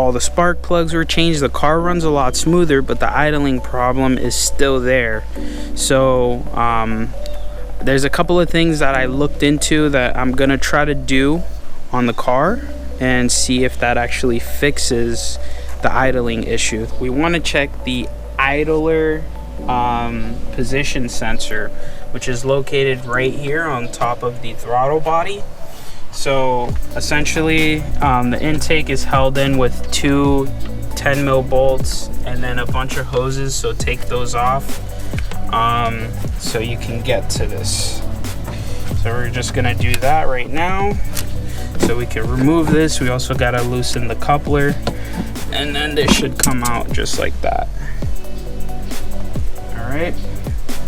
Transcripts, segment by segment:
All the spark plugs were changed. The car runs a lot smoother, but the idling problem is still there. So there's a couple of things that I looked into that I'm gonna try to do on the car and see if that actually fixes the idling issue. We want to check the idler position sensor, which is located right here on top of the throttle body. So essentially the intake is held in with two 10 mil bolts and then a bunch of hoses, so take those off so you can get to this. So we're just gonna do that right now so we can remove this. We also got to loosen the coupler, and then this should come out just like that. All right,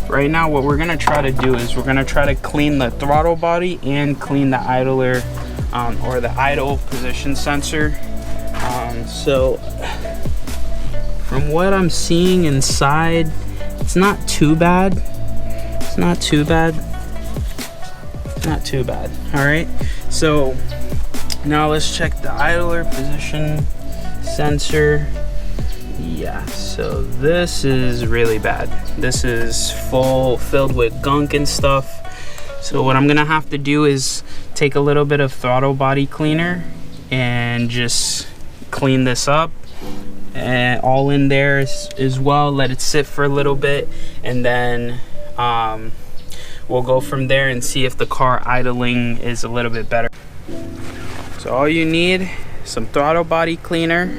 right now what we're gonna try to do is we're gonna try to clean the throttle body and clean the idler or the idle position sensor. So from what I'm seeing inside, it's not too bad. It's not too bad. Not too bad. All right, so now let's check the idler position sensor. Yeah, so this is really bad. This is filled with gunk and stuff. So what I'm gonna have to do is take a little bit of throttle body cleaner and just clean this up and all in there as well. Let it sit for a little bit, and then we'll go from there and see if the car idling is a little bit better. So all you need is some throttle body cleaner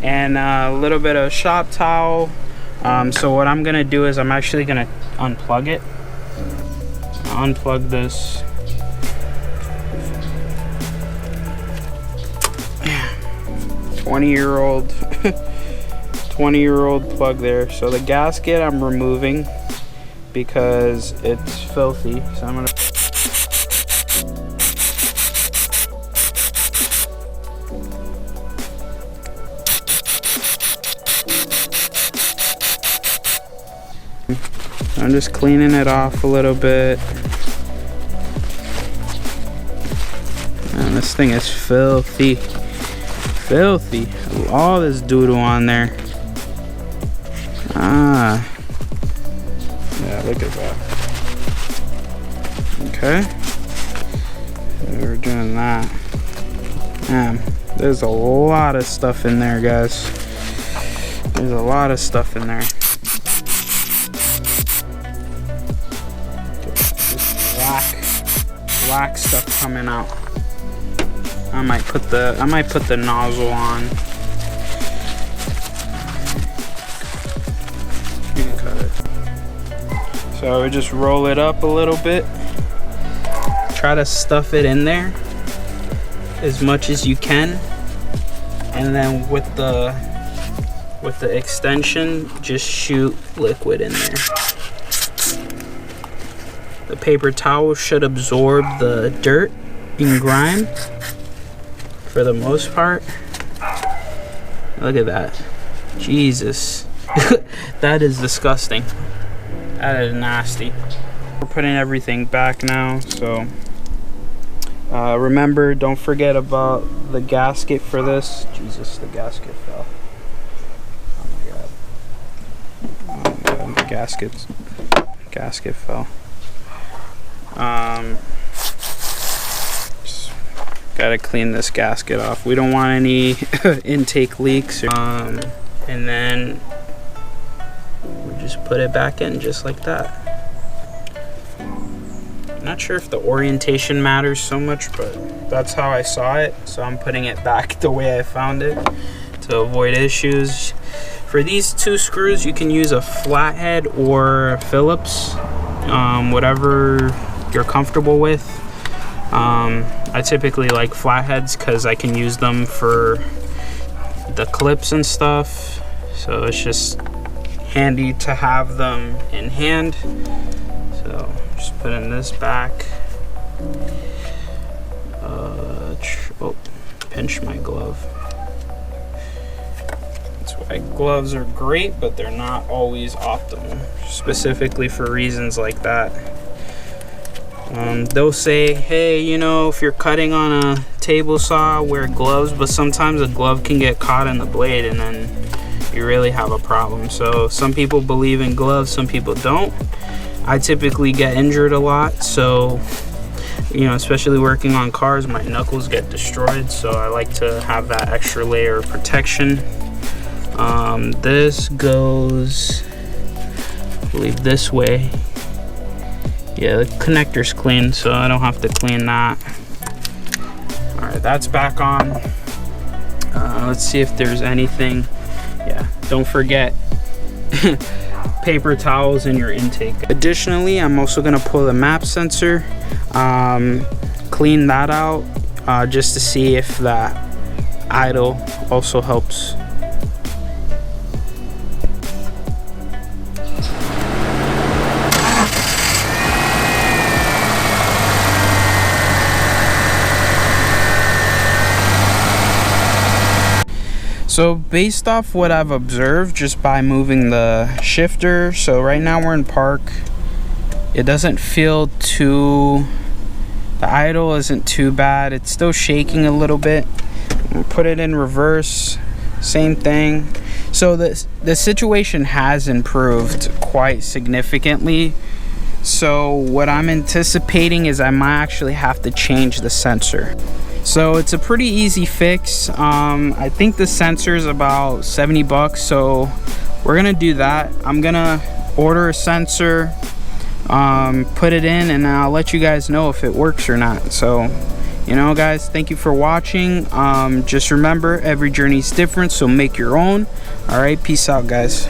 and a little bit of shop towel. So what I'm gonna do is I'm actually gonna unplug it. Unplug this. 20-year-old 20-year-old plug there. So the gasket I'm removing because it's filthy. So I'm gonna I'm just cleaning it off a little bit. Man, this thing is filthy. Filthy. All this doodle on there. Ah. Yeah, look at that. Okay. We're doing that. Man, there's a lot of stuff in there, guys. There's a lot of stuff in there. Black stuff coming out. I might put the nozzle on. You can cut it. So we just roll it up a little bit. Try to stuff it in there as much as you can, and then with the extension, just shoot liquid in there. The paper towel should absorb the dirt and grime for the most part. Look at that. Jesus. That is disgusting. That is nasty. We're putting everything back now, so remember, don't forget about the gasket for this. Jesus, the gasket fell. Oh my god. Oh my god, the gasket fell. Just gotta clean this gasket off. We don't want any intake leaks. And then we just put it back in just like that. Not sure if the orientation matters so much, but that's how I saw it. So I'm putting it back the way I found it to avoid issues. For these two screws, you can use a flathead or Phillips, whatever you're comfortable with. I typically like flatheads because I can use them for the clips and stuff, so it's just handy to have them in hand. So just putting this back. Oh, pinch my glove. That's why gloves are great, but they're not always optimal, specifically for reasons like that. They'll say, hey, you know, if you're cutting on a table saw, wear gloves, but sometimes a glove can get caught in the blade and then you really have a problem. So some people believe in gloves, some people don't. I typically get injured a lot, so you know, especially working on cars, my knuckles get destroyed, so I like to have that extra layer of protection. This goes, I believe, this way. Yeah, the connector's clean, so I don't have to clean that. All right, that's back on. Let's see if there's anything. Yeah, don't forget paper towels in your intake. Additionally, I'm also gonna pull the map sensor, clean that out, just to see if that idle also helps. So based off what I've observed just by moving the shifter, so right now we're in park, it doesn't feel too, the idle isn't too bad. It's still shaking a little bit. Put it in reverse, same thing. So the situation has improved quite significantly. So what I'm anticipating is I might actually have to change the sensor. So it's a pretty easy fix. I think the sensor is about 70 bucks, so we're gonna do that. I'm gonna order a sensor, put it in, and I'll let you guys know if it works or not. So, you know, guys, thank you for watching. Just remember, every journey is different, so make your own. All right, peace out, guys.